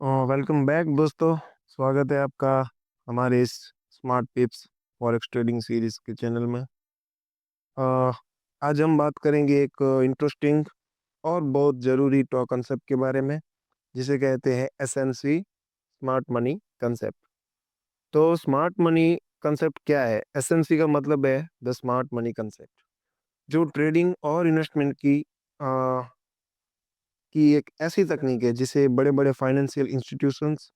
Welcome back दोस्तों। स्वागत है आपका हमारे इस smart tips forex trading series के चैनल में। अ, आज हम बात करेंगे एक इंटरेस्टिंग और बहुत ज़रूरी टॉ कंसेप्ट के बारे में, जिसे कहते हैं एसएमसी, स्मार्ट मनी कंसेप्ट। तो स्मार्ट मनी कंसेप्ट क्या है? एसएमसी का मतलब है द स्मार्ट मनी कंसेप्ट, जो ट्रेडिंग और इन्वेस्टमेंट की एक ऐसी तकनीक है जिसे बड़े बड़े फाइनेंशियल इंस्टीट्यूशंस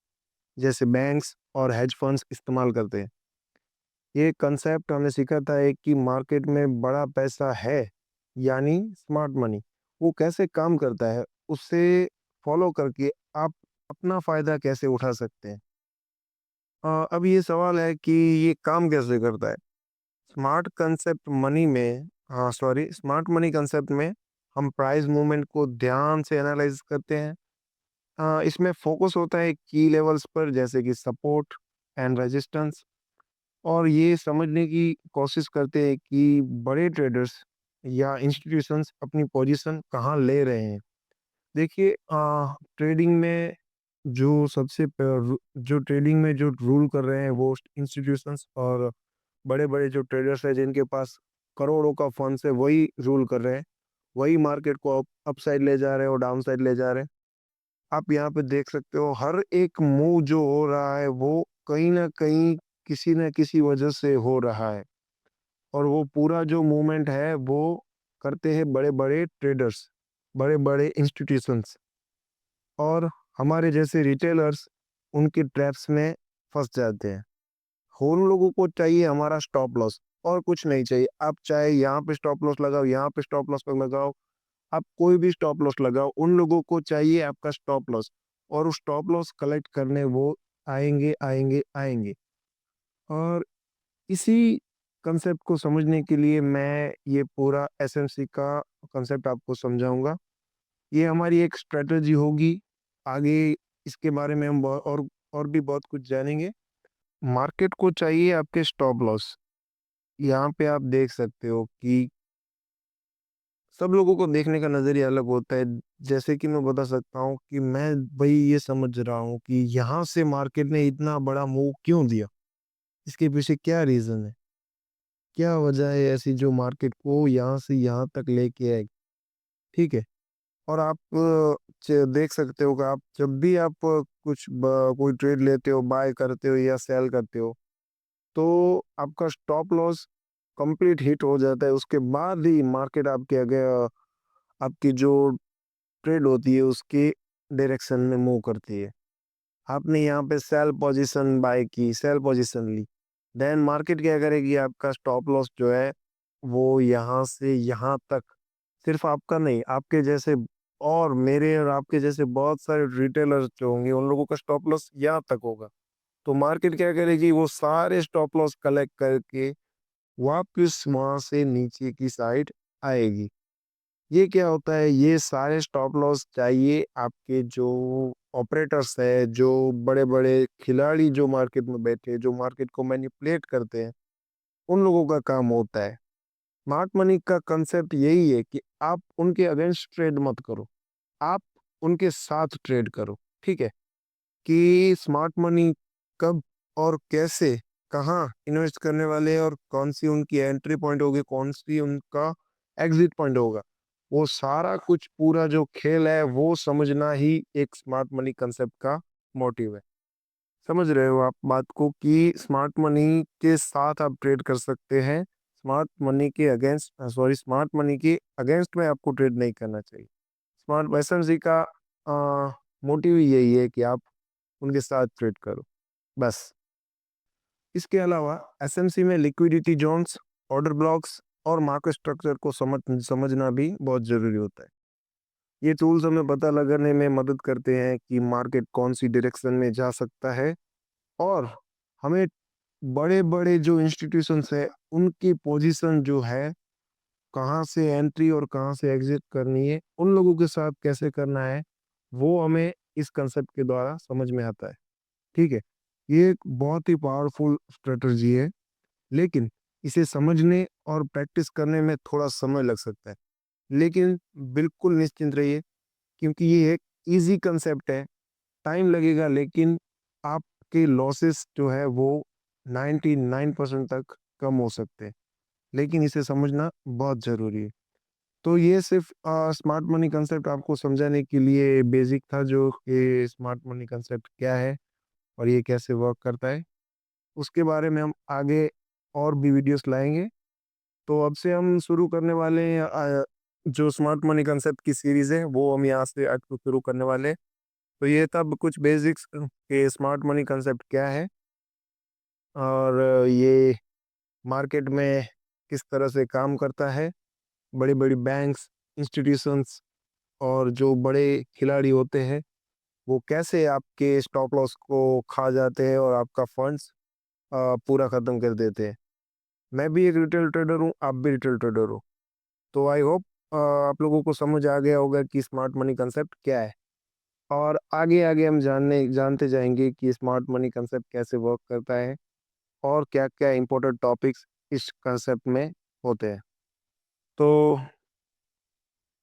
जैसे बैंक्स और हेज फंड्स इस्तेमाल करते हैं। ये कंसेप्ट हमें सिखाता है कि मार्केट में बड़ा पैसा है, यानी स्मार्ट मनी, वो कैसे काम करता है। उससे फॉलो करके आप अपना फ़ायदा कैसे उठा सकते हैं। अब ये सवाल है कि ये काम कैसे करता है। स्मार्ट मनी कंसेप्ट में हम प्राइस मूवमेंट को ध्यान से एनालाइज करते हैं। इसमें फोकस होता है की लेवल्स पर, जैसे कि सपोर्ट एंड रेजिस्टेंस, और ये समझने की कोशिश करते हैं कि बड़े ट्रेडर्स या इंस्टीट्यूशंस अपनी पोजीशन कहाँ ले रहे हैं। देखिए, ट्रेडिंग में जो ट्रेडिंग में जो रूल कर रहे हैं वो इंस्टीट्यूशंस और बड़े-बड़े जो ट्रेडर्स हैं जिनके पास करोड़ों का फंड्स है, वही रूल कर रहे हैं। वही मार्केट को अप साइड ले जा रहे हैं और डाउन साइड ले जा रहे हैं। आप यहाँ पे देख सकते हो हर एक मूव जो हो रहा है वो कहीं न कहीं किसी न किसी वजह से हो रहा है, और वो पूरा जो मूवमेंट है वो करते हैं बड़े-बड़े ट्रेडर्स, बड़े-बड़े इंस्टीट्यूशंस, और हमारे जैसे रिटेलर्स उनके ट्रैप्स में फँस जाते हैं। उन लोगों को चाहिए हमारा स्टॉप लॉस, और कुछ नहीं चाहिए। आप चाहे यहाँ पे स्टॉप लॉस लगाओ, यहाँ पे स्टॉप लॉस लगाओ, आप कोई भी स्टॉप लॉस लगाओ, उन लोगों को चाहिए आपका स्टॉप लॉस, और उस स्टॉप लॉस कलेक्ट करने वो आएँगे, आएँगे, आएँगे। और इसी कंसेप्ट को समझने के लिए मैं ये पूरा एसएमसी का कंसेप्ट आपको समझाऊँगा। ये हमारी एक स्ट्रैटेजी होगी। आगे इसके बारे में हम और भी बहुत कुछ जानेंगे। मार्केट को चाहिए आपके स्टॉप लॉस। यहाँ पे आप देख सकते हो कि सब लोगों को देखने का नज़रिया अलग होता है। जैसे कि मैं बता सकता हूँ कि मैं भाई ये समझ रहा हूँ कि यहाँ से मार्केट ने इतना बड़ा मूव क्यों दिया? इसके पीछे क्या रीज़न है? क्या वजह है ऐसी जो मार्केट को यहाँ से यहाँ तक लेके आई? ठीक है? और आप देख सकते हो कि आप जब भी आप कोई ट्रेड लेते हो, बाय करते हो या सेल करते हो, तो आपका स्टॉप लॉस कंप्लीट हिट हो जाता है। उसके बाद ही मार्केट आपके आगे आपकी जो ट्रेड होती है उसके डायरेक्शन में मूव करती है। आपने यहाँ पे सेल पोजीशन बाय की, सेल पोजीशन ली, देन मार्केट क्या करेगी, आपका स्टॉप लॉस जो है वो यहाँ से यहाँ तक, सिर्फ आपका नहीं, आपके जैसे और मेरे और आपके जैसे बहुत सारे रिटेलर्स जो होंगे उन लोगों का स्टॉप लॉस यहाँ तक होगा। तो मार्केट क्या करेगी, वो सारे स्टॉप लॉस कलेक्ट करके वापस वहां से नीचे की साइड आएगी। ये क्या होता है, ये सारे स्टॉप लॉस चाहिए आपके जो ऑपरेटर्स है, जो बड़े बड़े खिलाड़ी जो मार्केट में बैठे हैं, जो मार्केट को मैनिपुलेट करते हैं, उन लोगों का काम होता है। स्मार्ट मनी का कंसेप्ट यही है कि आप उनके अगेंस्ट ट्रेड मत करो, आप उनके साथ ट्रेड करो। ठीक है? कि स्मार्ट मनी कब और कैसे, कहाँ इन्वेस्ट करने वाले हैं, और कौन सी उनकी एंट्री पॉइंट होगी, कौन सी उनका एग्जिट पॉइंट होगा, वो सारा कुछ पूरा जो खेल है वो समझना ही एक स्मार्ट मनी कंसेप्ट का मोटिव है। समझ रहे हो आप बात को कि स्मार्ट मनी के साथ आप ट्रेड कर सकते हैं, स्मार्ट मनी के अगेंस्ट में आपको ट्रेड नहीं करना चाहिए। स्मार्ट एसएमसी का मोटिव ही यही है कि आप उनके साथ ट्रेड करो, बस। इसके अलावा एसएमसी में लिक्विडिटी जोन्स, ऑर्डर ब्लॉक्स और मार्केट स्ट्रक्चर को समझना भी बहुत ज़रूरी होता है। ये टूल्स हमें पता लगाने में मदद करते हैं कि मार्केट कौन सी डायरेक्शन में जा सकता है, और हमें बड़े-बड़े जो इंस्टीट्यूशंस हैं, उनकी पोजीशन जो है, कहाँ से एंट्री और कहाँ से एग्जिट करनी है, उन लोगों के साथ कैसे करना है, वो हमें इस कंसेप्ट के द्वारा समझ में आता है। ठीक है? ये एक बहुत ही पावरफुल स्ट्रैटेजी है, लेकिन इसे समझने और प्रैक्टिस करने में थोड़ा समय लग सकता है। लेकिन बिल्कुल निश्चिंत रहिए, क्योंकि ये एक ईज़ी कंसेप्ट है। टाइम लगेगा, लेकिन आपके लॉसेस जो है वो 99% तक कम हो सकते हैं, लेकिन इसे समझना बहुत ज़रूरी है। तो ये सिर्फ स्मार्ट मनी कंसेप्ट आपको समझाने के लिए बेसिक था, जो कि स्मार्ट मनी कंसेप्ट क्या है और ये कैसे वर्क करता है। उसके बारे में हम आगे और भी वीडियोस लाएँगे। तो अब से हम शुरू करने वाले हैं जो स्मार्ट मनी कंसेप्ट की सीरीज़ है, वो हम यहाँ से आज तो शुरू करने वाले हैं। तो ये तब कुछ बेसिक्स कि स्मार्ट मनी कंसेप्ट क्या है और ये मार्केट में किस तरह से काम करता है। बड़ी-बड़ी बैंक्स, इंस्टीट्यूशंस और जो बड़े खिलाड़ी होते हैं, वो कैसे आपके स्टॉप लॉस को खा जाते हैं और आपका फंड्स पूरा ख़त्म कर देते हैं। मैं भी एक रिटेल ट्रेडर हूँ, आप भी रिटेल ट्रेडर हो। तो आई होप आप लोगों को समझ आ गया होगा कि स्मार्ट मनी कंसेप्ट क्या है। और आगे-आगे हम जानते जाएँगे कि स्मार्ट मनी कंसेप्ट कैसे वर्क करता है और क्या-क्या इम्पोर्टेंट टॉपिक्स इस कंसेप्ट में होते हैं। तो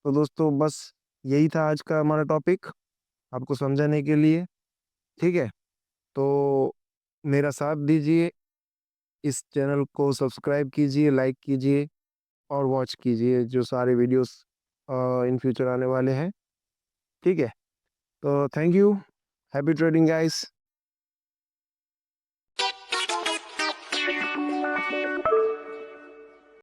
दोस्तों बस यही था आज का हमारा टॉपिक आपको समझाने के लिए, ठीक है? तो मेरा साथ दीजिए, इस चैनल को सब्सक्राइब कीजिए, लाइक कीजिए और वॉच कीजिए जो सारे वीडियोस इन फ्यूचर आने वाले हैं, ठीक है? तो thank you, happy trading guys.